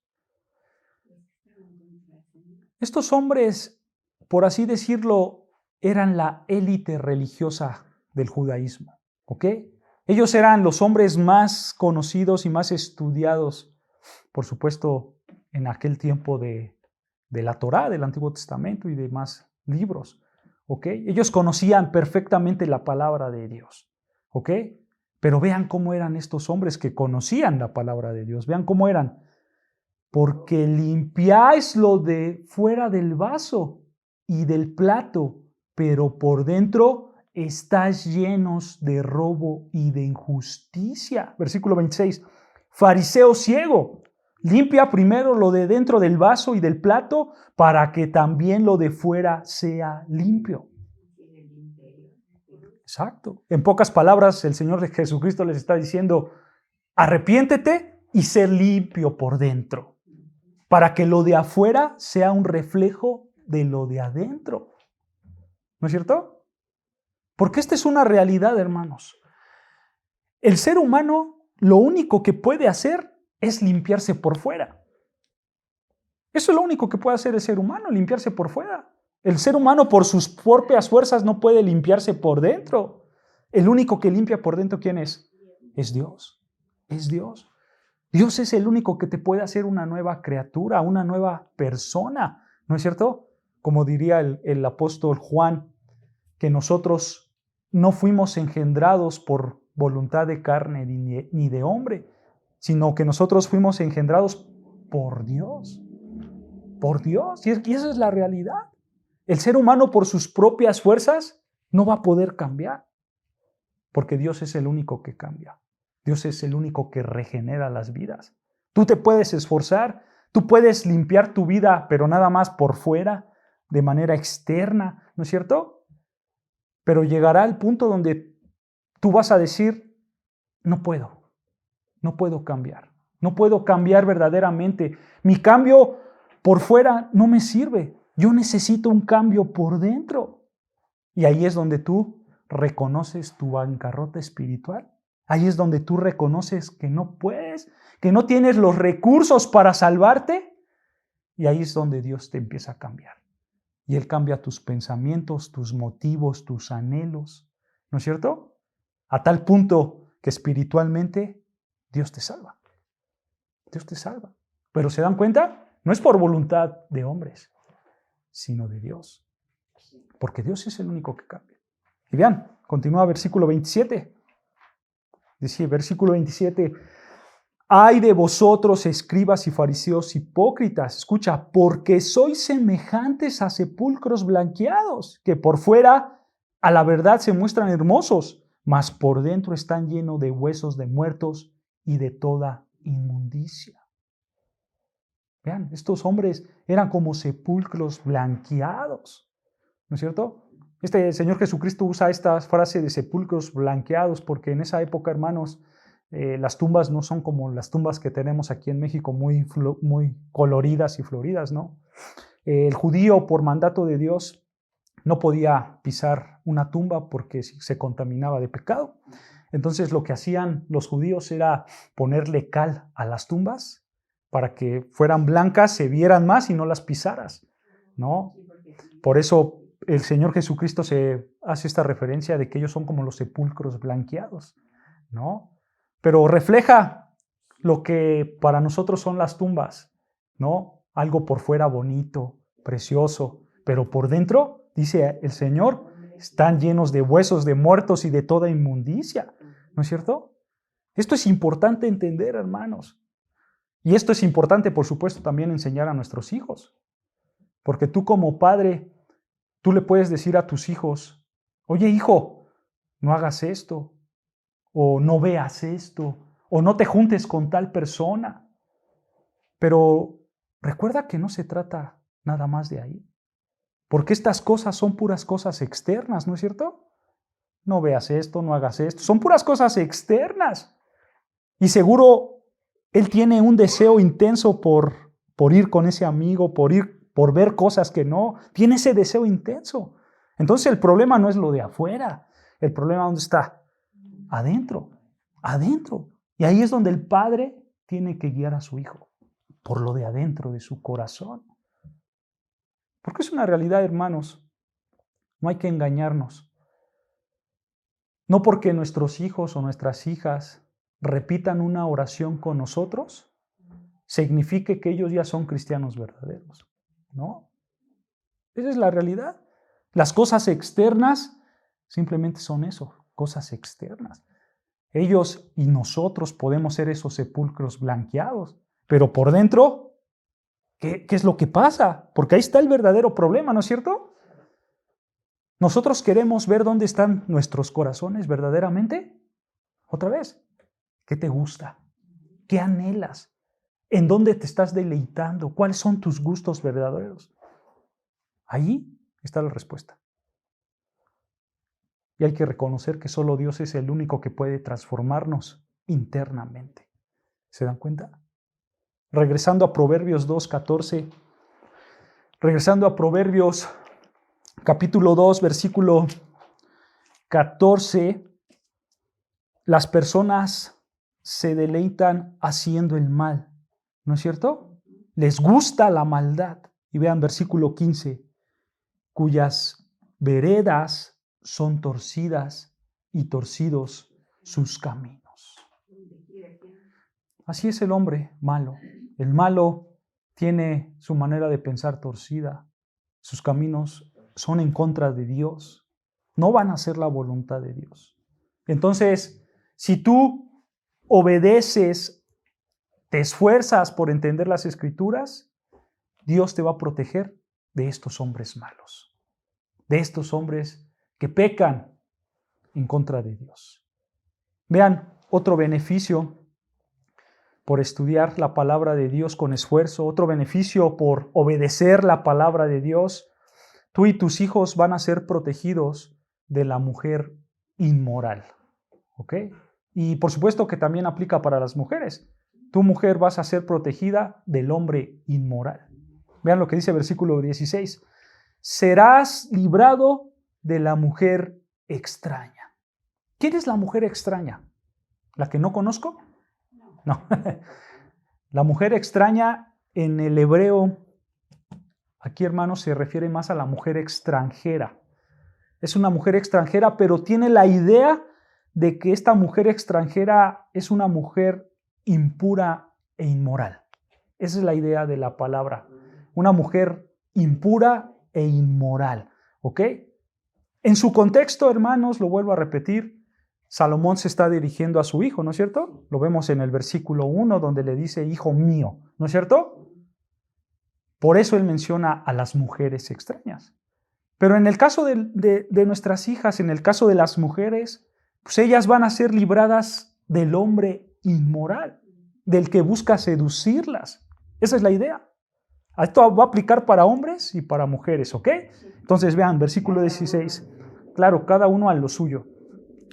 Estos hombres, por así decirlo, eran la élite religiosa del judaísmo, ¿ok? Ellos eran los hombres más conocidos y más estudiados, por supuesto, en aquel tiempo de la Torá, del Antiguo Testamento y demás libros, ¿ok? Ellos conocían perfectamente la palabra de Dios, ¿ok? Pero vean cómo eran estos hombres que conocían la palabra de Dios. Vean cómo eran. Porque limpiáis lo de fuera del vaso y del plato, pero por dentro estáis llenos de robo y de injusticia. Versículo 26. Fariseo ciego, limpia primero lo de dentro del vaso y del plato para que también lo de fuera sea limpio. Exacto. En pocas palabras, el Señor Jesucristo les está diciendo: arrepiéntete y sé limpio por dentro, para que lo de afuera sea un reflejo de lo de adentro. ¿No es cierto? Porque esta es una realidad, hermanos. El ser humano lo único que puede hacer es limpiarse por fuera. Eso es lo único que puede hacer el ser humano, limpiarse por fuera. El ser humano por sus propias fuerzas no puede limpiarse por dentro. El único que limpia por dentro, ¿quién es? Es Dios. Es Dios. Dios es el único que te puede hacer una nueva criatura, una nueva persona, ¿no es cierto? Como diría el apóstol Juan, que nosotros no fuimos engendrados por voluntad de carne ni de hombre, sino que nosotros fuimos engendrados por Dios. Por Dios. Y esa es la realidad. El ser humano por sus propias fuerzas no va a poder cambiar, porque Dios es el único que cambia. Dios es el único que regenera las vidas. Tú te puedes esforzar, tú puedes limpiar tu vida, pero nada más por fuera, de manera externa, ¿no es cierto? Pero llegará el punto donde tú vas a decir: no puedo cambiar verdaderamente. Mi cambio por fuera no me sirve. Yo necesito un cambio por dentro. Y ahí es donde tú reconoces tu bancarrota espiritual. Ahí es donde tú reconoces que no puedes, que no tienes los recursos para salvarte. Y ahí es donde Dios te empieza a cambiar. Y Él cambia tus pensamientos, tus motivos, tus anhelos. ¿No es cierto? A tal punto que espiritualmente Dios te salva. Dios te salva. Pero ¿se dan cuenta? No es por voluntad de hombres, sino de Dios. Porque Dios es el único que cambia. Y vean, continúa versículo 27. Dice, versículo 27. Ay de vosotros, escribas y fariseos hipócritas, escucha, porque sois semejantes a sepulcros blanqueados, que por fuera a la verdad se muestran hermosos, mas por dentro están llenos de huesos de muertos y de toda inmundicia. Vean, estos hombres eran como sepulcros blanqueados, ¿no es cierto? Este Señor Jesucristo usa esta frase de sepulcros blanqueados porque en esa época, hermanos, las tumbas no son como las tumbas que tenemos aquí en México, muy coloridas y floridas, ¿no? El judío, por mandato de Dios, no podía pisar una tumba porque se contaminaba de pecado. Entonces lo que hacían los judíos era ponerle cal a las tumbas para que fueran blancas, se vieran más y no las pisaras, ¿no? Por eso el Señor Jesucristo se hace esta referencia de que ellos son como los sepulcros blanqueados, ¿no? Pero refleja lo que para nosotros son las tumbas, ¿no? Algo por fuera bonito, precioso, pero por dentro, dice el Señor, están llenos de huesos de muertos y de toda inmundicia, ¿no es cierto? Esto es importante entender, hermanos. Y esto es importante, por supuesto, también enseñar a nuestros hijos. Porque tú como padre, tú le puedes decir a tus hijos, oye hijo, no hagas esto, o no veas esto, o no te juntes con tal persona. Pero recuerda que no se trata nada más de ahí. Porque estas cosas son puras cosas externas, ¿no es cierto? No veas esto, no hagas esto. Son puras cosas externas. Y seguro él tiene un deseo intenso por ir con ese amigo, por ver cosas que no. Tiene ese deseo intenso. Entonces el problema no es lo de afuera. El problema ¿dónde está? Adentro. Adentro. Y ahí es donde el padre tiene que guiar a su hijo. Por lo de adentro de su corazón. Porque es una realidad, hermanos. No hay que engañarnos. No porque nuestros hijos o nuestras hijas repitan una oración con nosotros, signifique que ellos ya son cristianos verdaderos. ¿No? Esa es la realidad. Las cosas externas simplemente son eso, cosas externas. Ellos y nosotros podemos ser esos sepulcros blanqueados, pero por dentro, ¿qué es lo que pasa? Porque ahí está el verdadero problema, ¿no es cierto? Nosotros queremos ver dónde están nuestros corazones verdaderamente. Otra vez, ¿qué te gusta? ¿Qué anhelas? ¿En dónde te estás deleitando? ¿Cuáles son tus gustos verdaderos? Ahí está la respuesta. Y hay que reconocer que solo Dios es el único que puede transformarnos internamente. ¿Se dan cuenta? Regresando a Proverbios 2:14, regresando a Proverbios capítulo 2, versículo 14, las personas se deleitan haciendo el mal, ¿no es cierto? Les gusta la maldad. Y vean versículo 15, cuyas veredas son torcidas y torcidos sus caminos. Así es el hombre malo. El malo tiene su manera de pensar torcida. Sus caminos son en contra de Dios. No van a hacer la voluntad de Dios. Entonces, si tú obedeces, te esfuerzas por entender las Escrituras, Dios te va a proteger de estos hombres malos, de estos hombres que pecan en contra de Dios. Vean, otro beneficio por estudiar la palabra de Dios con esfuerzo, otro beneficio por obedecer la palabra de Dios. Tú y tus hijos van a ser protegidos de la mujer inmoral. ¿Ok? Y por supuesto que también aplica para las mujeres. Tu mujer vas a ser protegida del hombre inmoral. Vean lo que dice versículo 16. serás librado de la mujer extraña. ¿Quién es la mujer extraña? ¿La que no conozco? No. La mujer extraña en el hebreo, aquí hermanos, se refiere más a la mujer extranjera. Es una mujer extranjera, pero tiene la idea de que esta mujer extranjera es una mujer impura e inmoral. Esa es la idea de la palabra. Una mujer impura e inmoral. ¿Ok? En su contexto, hermanos, lo vuelvo a repetir, Salomón se está dirigiendo a su hijo, ¿no es cierto? Lo vemos en el versículo 1, donde le dice, hijo mío, ¿no es cierto? Por eso él menciona a las mujeres extrañas. Pero en el caso de nuestras hijas, en el caso de las mujeres, pues ellas van a ser libradas del hombre inmoral, del que busca seducirlas. Esa es la idea. Esto va a aplicar para hombres y para mujeres, ¿ok? Entonces vean, versículo 16. Claro, cada uno a lo suyo.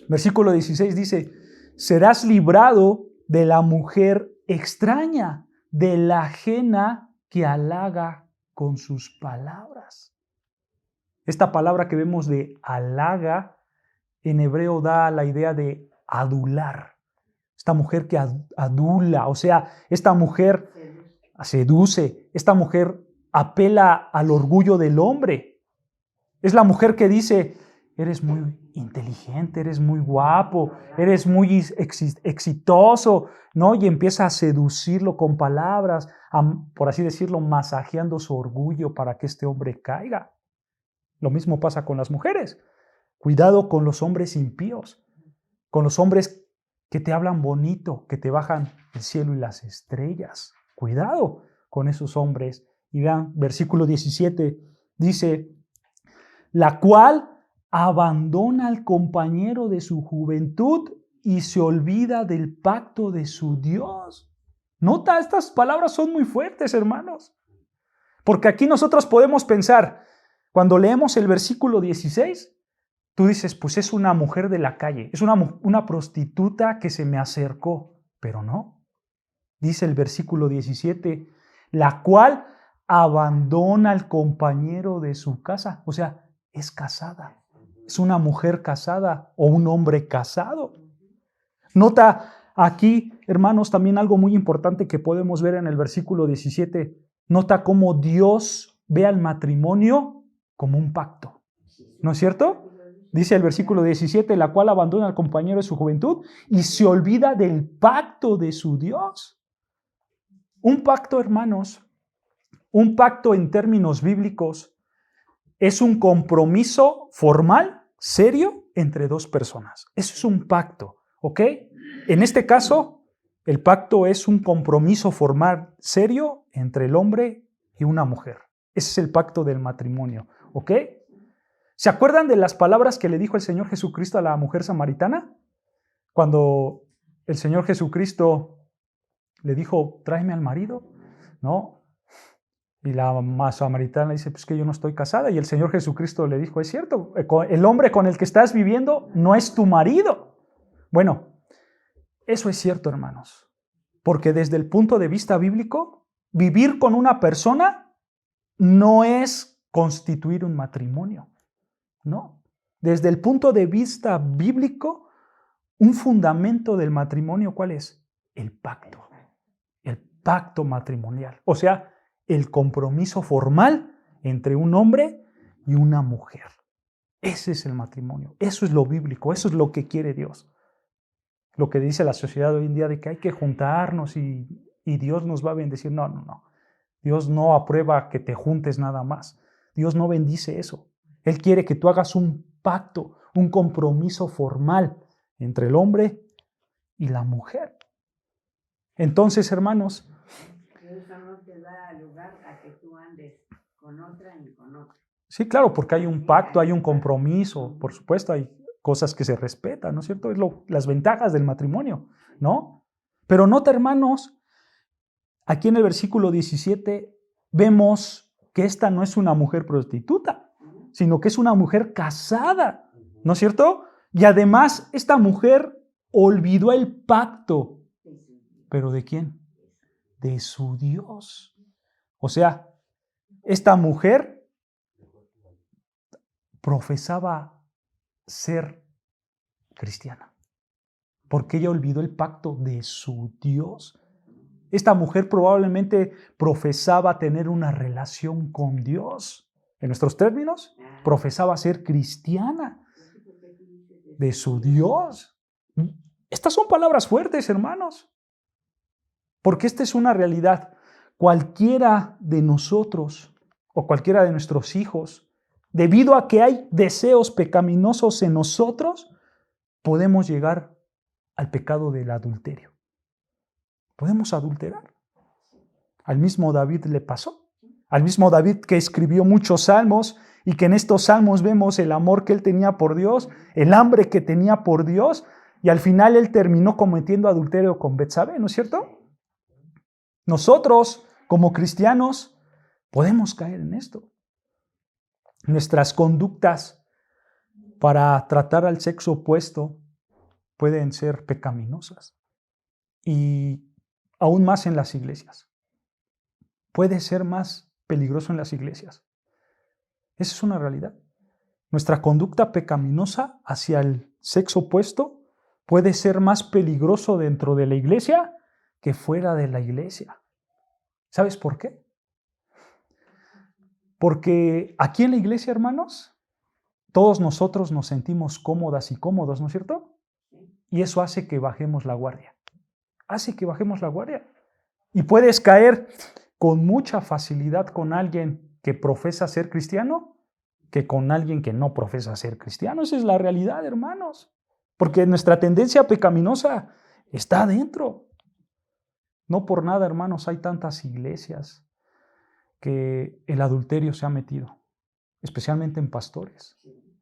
Versículo 16 dice, serás librado de la mujer extraña, de la ajena que halaga con sus palabras. Esta palabra que vemos de halaga, en hebreo da la idea de adular. Esta mujer que adula, o sea, esta mujer seduce, esta mujer apela al orgullo del hombre. Es la mujer que dice, eres muy inteligente, eres muy guapo, eres muy exitoso, ¿no? Y empieza a seducirlo con palabras, por así decirlo, masajeando su orgullo para que este hombre caiga. Lo mismo pasa con las mujeres. Cuidado con los hombres impíos, con los hombres que te hablan bonito, que te bajan el cielo y las estrellas. Cuidado con esos hombres. Y vean, versículo 17 dice, la cual abandona al compañero de su juventud y se olvida del pacto de su Dios. Nota, estas palabras son muy fuertes, hermanos. Porque aquí nosotros podemos pensar, cuando leemos el versículo 16, tú dices, pues es una mujer de la calle, es una prostituta que se me acercó, pero no. Dice el versículo 17, la cual abandona al compañero de su casa, o sea, es casada, es una mujer casada o un hombre casado. Nota aquí, hermanos, también algo muy importante que podemos ver en el versículo 17, nota cómo Dios ve al matrimonio como un pacto, ¿no es cierto? Dice el versículo 17, la cual abandona al compañero de su juventud y se olvida del pacto de su Dios. Un pacto, hermanos, un pacto en términos bíblicos es un compromiso formal, serio, entre dos personas. Eso es un pacto, ¿ok? En este caso, el pacto es un compromiso formal, serio, entre el hombre y una mujer. Ese es el pacto del matrimonio, ¿ok? ¿Se acuerdan de las palabras que le dijo el Señor Jesucristo a la mujer samaritana? Cuando el Señor Jesucristo le dijo, tráeme al marido, ¿no? Y la samaritana dice, pues que yo no estoy casada. Y el Señor Jesucristo le dijo, es cierto, el hombre con el que estás viviendo no es tu marido. Bueno, eso es cierto, hermanos. Porque desde el punto de vista bíblico, vivir con una persona no es constituir un matrimonio. No. Desde el punto de vista bíblico, un fundamento del matrimonio, ¿cuál es? El pacto. El pacto matrimonial. O sea, el compromiso formal entre un hombre y una mujer. Ese es el matrimonio. Eso es lo bíblico. Eso es lo que quiere Dios. Lo que dice la sociedad hoy en día de que hay que juntarnos y Dios nos va a bendecir. No, no, no. Dios no aprueba que te juntes nada más. Dios no bendice eso. Él quiere que tú hagas un pacto, un compromiso formal entre el hombre y la mujer. Entonces, hermanos, eso no te da lugar a que tú andes con otra ni con otro. Sí, claro, porque hay un pacto, hay un compromiso, por supuesto, hay cosas que se respetan, ¿no es cierto? Es las ventajas del matrimonio, ¿no? Pero nota, hermanos, aquí en el versículo 17 vemos que esta no es una mujer prostituta, sino que es una mujer casada, ¿no es cierto? Y además, esta mujer olvidó el pacto. ¿Pero de quién? De su Dios. O sea, esta mujer profesaba ser cristiana, porque ella olvidó el pacto de su Dios. Esta mujer probablemente profesaba tener una relación con Dios. En nuestros términos, profesaba ser cristiana de su Dios. Estas son palabras fuertes, hermanos, porque esta es una realidad. Cualquiera de nosotros o cualquiera de nuestros hijos, debido a que hay deseos pecaminosos en nosotros, podemos llegar al pecado del adulterio. Podemos adulterar. Al mismo David le pasó. Al mismo David que escribió muchos salmos y que en estos salmos vemos el amor que él tenía por Dios, el hambre que tenía por Dios, y al final él terminó cometiendo adulterio con Betsabé, ¿no es cierto? Nosotros, como cristianos, podemos caer en esto. Nuestras conductas para tratar al sexo opuesto pueden ser pecaminosas. Y aún más en las iglesias. Puede ser más peligroso en las iglesias. Esa es una realidad. Nuestra conducta pecaminosa hacia el sexo opuesto puede ser más peligroso dentro de la iglesia que fuera de la iglesia. ¿Sabes por qué? Porque aquí en la iglesia, hermanos, todos nosotros nos sentimos cómodas y cómodos, ¿no es cierto? Y eso hace que bajemos la guardia. Hace que bajemos la guardia. Y puedes caer con mucha facilidad con alguien que profesa ser cristiano que con alguien que no profesa ser cristiano. Esa es la realidad, hermanos. Porque nuestra tendencia pecaminosa está adentro. No por nada, hermanos, hay tantas iglesias que el adulterio se ha metido, especialmente en pastores.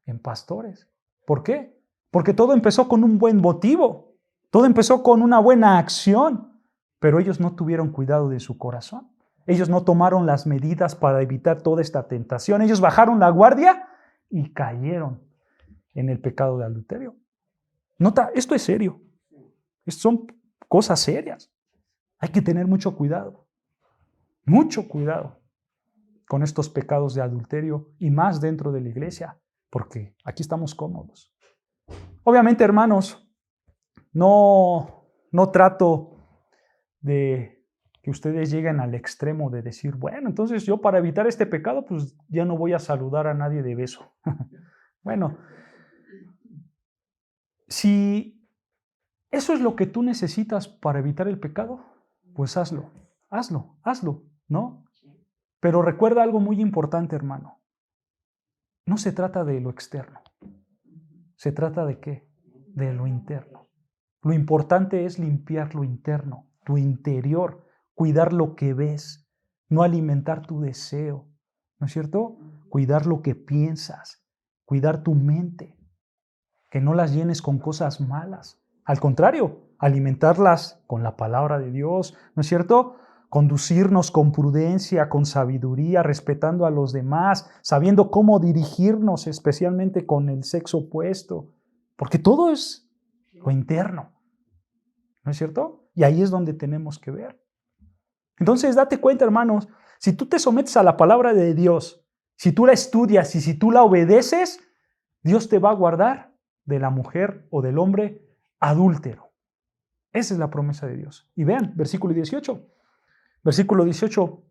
En pastores. ¿Por qué? Porque todo empezó con un buen motivo. Todo empezó con una buena acción, pero ellos no tuvieron cuidado de su corazón. Ellos no tomaron las medidas para evitar toda esta tentación. Ellos bajaron la guardia y cayeron en el pecado de adulterio. Nota, esto es serio. Son cosas serias. Hay que tener mucho cuidado con estos pecados de adulterio y más dentro de la iglesia, porque aquí estamos cómodos. Obviamente, hermanos, no trato de que ustedes lleguen al extremo de decir, bueno, entonces yo para evitar este pecado, pues ya no voy a saludar a nadie de beso. Bueno, si eso es lo que tú necesitas para evitar el pecado, pues hazlo, ¿no? Pero recuerda algo muy importante, hermano. No se trata de lo externo. ¿Se trata de qué? De lo interno. Lo importante es limpiar lo interno, tu interior, cuidar lo que ves, no alimentar tu deseo, ¿no es cierto? Cuidar lo que piensas, cuidar tu mente, que no las llenes con cosas malas. Al contrario, alimentarlas con la palabra de Dios, ¿no es cierto? Conducirnos con prudencia, con sabiduría, respetando a los demás, sabiendo cómo dirigirnos, especialmente con el sexo opuesto, porque todo es lo interno, ¿no es cierto? Y ahí es donde tenemos que ver. Entonces, date cuenta, hermanos, si tú te sometes a la palabra de Dios, si tú la estudias y si tú la obedeces, Dios te va a guardar de la mujer o del hombre adúltero. Esa es la promesa de Dios. Y vean, versículo 18. Versículo 18,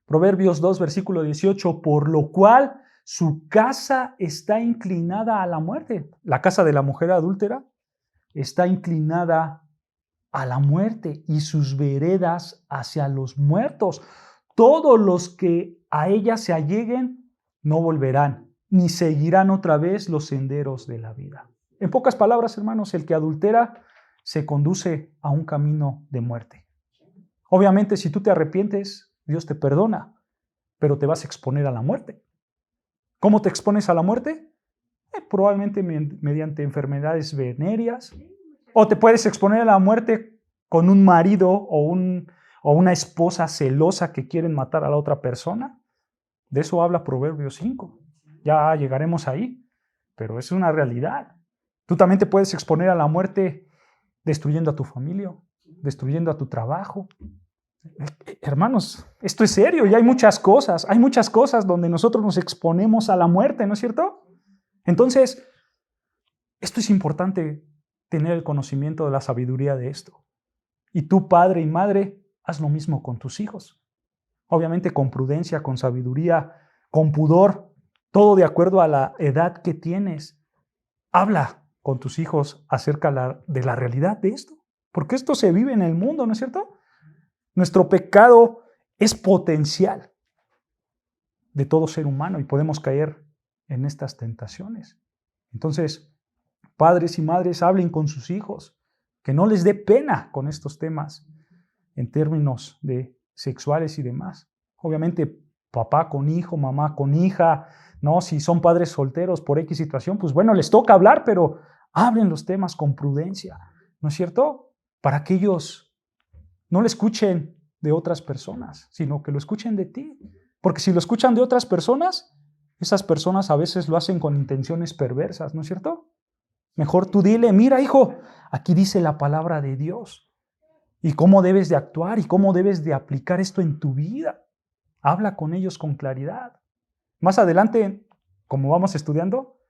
Proverbios 2, versículo 18, por lo cual su casa está inclinada a la muerte. La casa de la mujer adúltera está inclinada a la muerte y sus veredas hacia los muertos. Todos los que a ella se alleguen no volverán, ni seguirán otra vez los senderos de la vida. En pocas palabras, hermanos, el que adultera se conduce a un camino de muerte. Obviamente, si tú te arrepientes, Dios te perdona, pero te vas a exponer a la muerte. ¿Cómo te expones a la muerte? Probablemente mediante enfermedades venéreas, o te puedes exponer a la muerte con un marido o una esposa celosa que quieren matar a la otra persona. De eso habla Proverbios 5. Ya llegaremos ahí, pero es una realidad. Tú también te puedes exponer a la muerte destruyendo a tu familia, destruyendo a tu trabajo, Hermanos, esto es serio y hay muchas cosas donde nosotros nos exponemos a la muerte, ¿no es cierto? Entonces, esto es importante, tener el conocimiento de la sabiduría de esto. Y tú, padre y madre, haz lo mismo con tus hijos. Obviamente con prudencia, con sabiduría, con pudor, todo de acuerdo a la edad que tienes. Habla con tus hijos acerca de la realidad de esto, porque esto se vive en el mundo, ¿no es cierto? Nuestro pecado es potencial de todo ser humano y podemos caer en estas tentaciones. Entonces, padres y madres, hablen con sus hijos, que no les dé pena con estos temas en términos de sexuales y demás. Obviamente, papá con hijo, mamá con hija, ¿no? Si son padres solteros por X situación, pues bueno, les toca hablar, pero hablen los temas con prudencia, ¿no es cierto? Para que ellos no lo escuchen de otras personas, sino que lo escuchen de ti. Porque si lo escuchan de otras personas, esas personas a veces lo hacen con intenciones perversas, ¿no es cierto? Mejor tú dile, mira hijo, aquí dice la palabra de Dios y cómo debes de actuar y cómo debes de aplicar esto en tu vida. Habla con ellos con claridad. Más adelante, como vamos estudiando,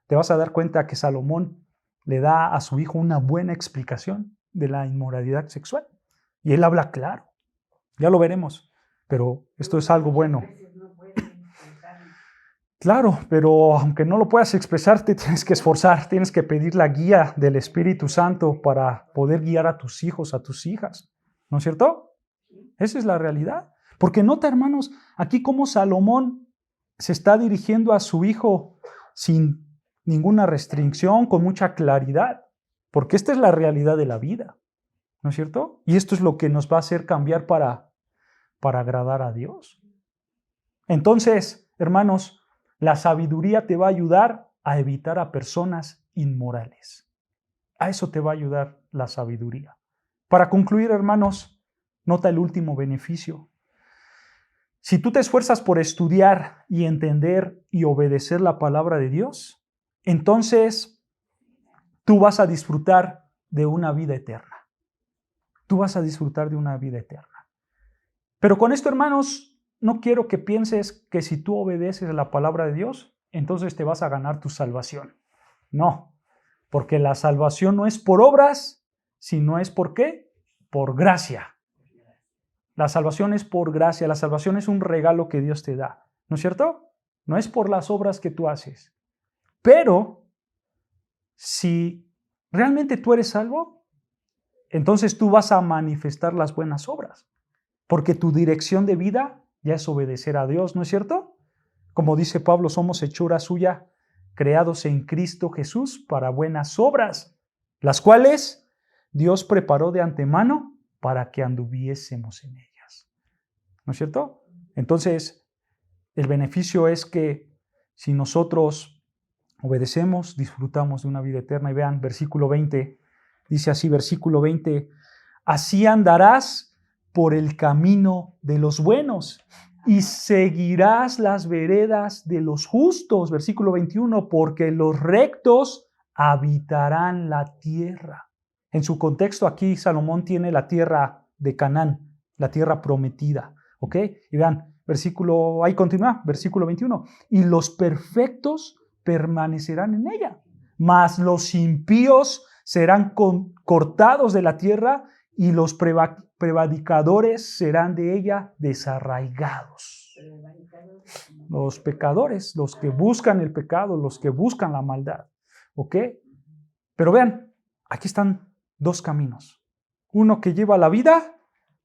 te vas a dar cuenta que Salomón le da a su hijo una buena explicación de la inmoralidad sexual. Y él habla claro. Ya lo veremos, pero esto es algo bueno. Claro, pero aunque no lo puedas expresar, te tienes que esforzar, tienes que pedir la guía del Espíritu Santo para poder guiar a tus hijos, a tus hijas. ¿No es cierto? Esa es la realidad. Porque nota, hermanos, aquí cómo Salomón se está dirigiendo a su hijo sin ninguna restricción, con mucha claridad. Porque esta es la realidad de la vida. ¿No es cierto? Y esto es lo que nos va a hacer cambiar para agradar a Dios. Entonces, hermanos, la sabiduría te va a ayudar a evitar a personas inmorales. A eso te va a ayudar la sabiduría. Para concluir, hermanos, nota el último beneficio. Si tú te esfuerzas por estudiar y entender y obedecer la palabra de Dios, entonces tú vas a disfrutar de una vida eterna. Tú vas a disfrutar de una vida eterna. Pero con esto, hermanos, no quiero que pienses que si tú obedeces a la palabra de Dios, entonces te vas a ganar tu salvación. No, porque la salvación no es por obras, sino es ¿por qué? Por gracia. La salvación es por gracia, la salvación es un regalo que Dios te da, ¿no es cierto? No es por las obras que tú haces. Pero, si realmente tú eres salvo, entonces tú vas a manifestar las buenas obras, porque tu dirección de vida ya es obedecer a Dios, ¿no es cierto? Como dice Pablo, somos hechura suya, creados en Cristo Jesús para buenas obras, las cuales Dios preparó de antemano para que anduviésemos en ellas. ¿No es cierto? Entonces, el beneficio es que si nosotros obedecemos, disfrutamos de una vida eterna. Y vean, versículo 20, dice así, versículo 20, así andarás por el camino de los buenos y seguirás las veredas de los justos. Versículo 21, porque los rectos habitarán la tierra. En su contexto aquí Salomón tiene la tierra de Canaán, la tierra prometida. ¿Ok? Y vean, ahí continúa, versículo 21. Y los perfectos permanecerán en ella, mas los impíos serán cortados de la tierra y los prevaricadores serán de ella desarraigados. Los pecadores, los que buscan el pecado, los que buscan la maldad. ¿Ok? Pero vean, aquí están dos caminos. Uno que lleva a la vida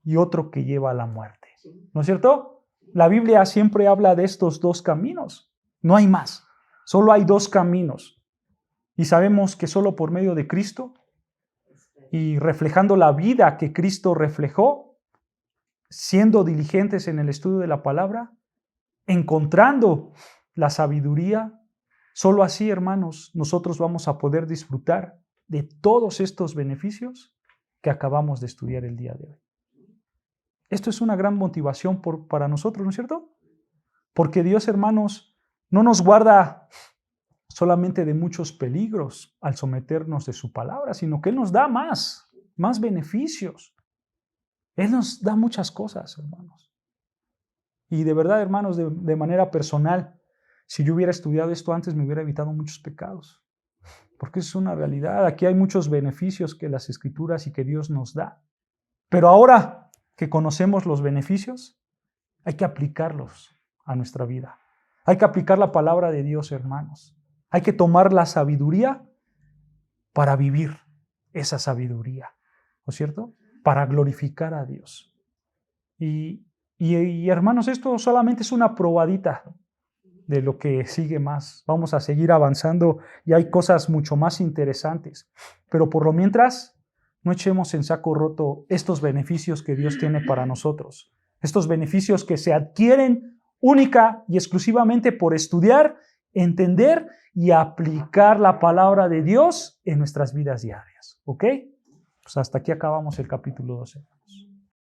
y otro que lleva a la muerte. ¿No es cierto? La Biblia siempre habla de estos dos caminos. No hay más. Solo hay dos caminos. Y sabemos que solo por medio de Cristo y reflejando la vida que Cristo reflejó, siendo diligentes en el estudio de la palabra, encontrando la sabiduría, solo así, hermanos, nosotros vamos a poder disfrutar de todos estos beneficios que acabamos de estudiar el día de hoy. Esto es una gran motivación para nosotros, ¿no es cierto? Porque Dios, hermanos, no nos guarda solamente de muchos peligros al someternos de su palabra, sino que Él nos da más beneficios. Él nos da muchas cosas, hermanos. Y de verdad, hermanos, de manera personal, si yo hubiera estudiado esto antes, me hubiera evitado muchos pecados. Porque es una realidad. Aquí hay muchos beneficios que las Escrituras y que Dios nos da. Pero ahora que conocemos los beneficios, hay que aplicarlos a nuestra vida. Hay que aplicar la palabra de Dios, hermanos. Hay que tomar la sabiduría para vivir esa sabiduría, ¿no es cierto? Para glorificar a Dios. Y hermanos, esto solamente es una probadita de lo que sigue más. Vamos a seguir avanzando y hay cosas mucho más interesantes. Pero por lo mientras, no echemos en saco roto estos beneficios que Dios tiene para nosotros. Estos beneficios que se adquieren única y exclusivamente por estudiar, entender y aplicar la palabra de Dios en nuestras vidas diarias. ¿Ok? Pues hasta aquí acabamos el capítulo 12.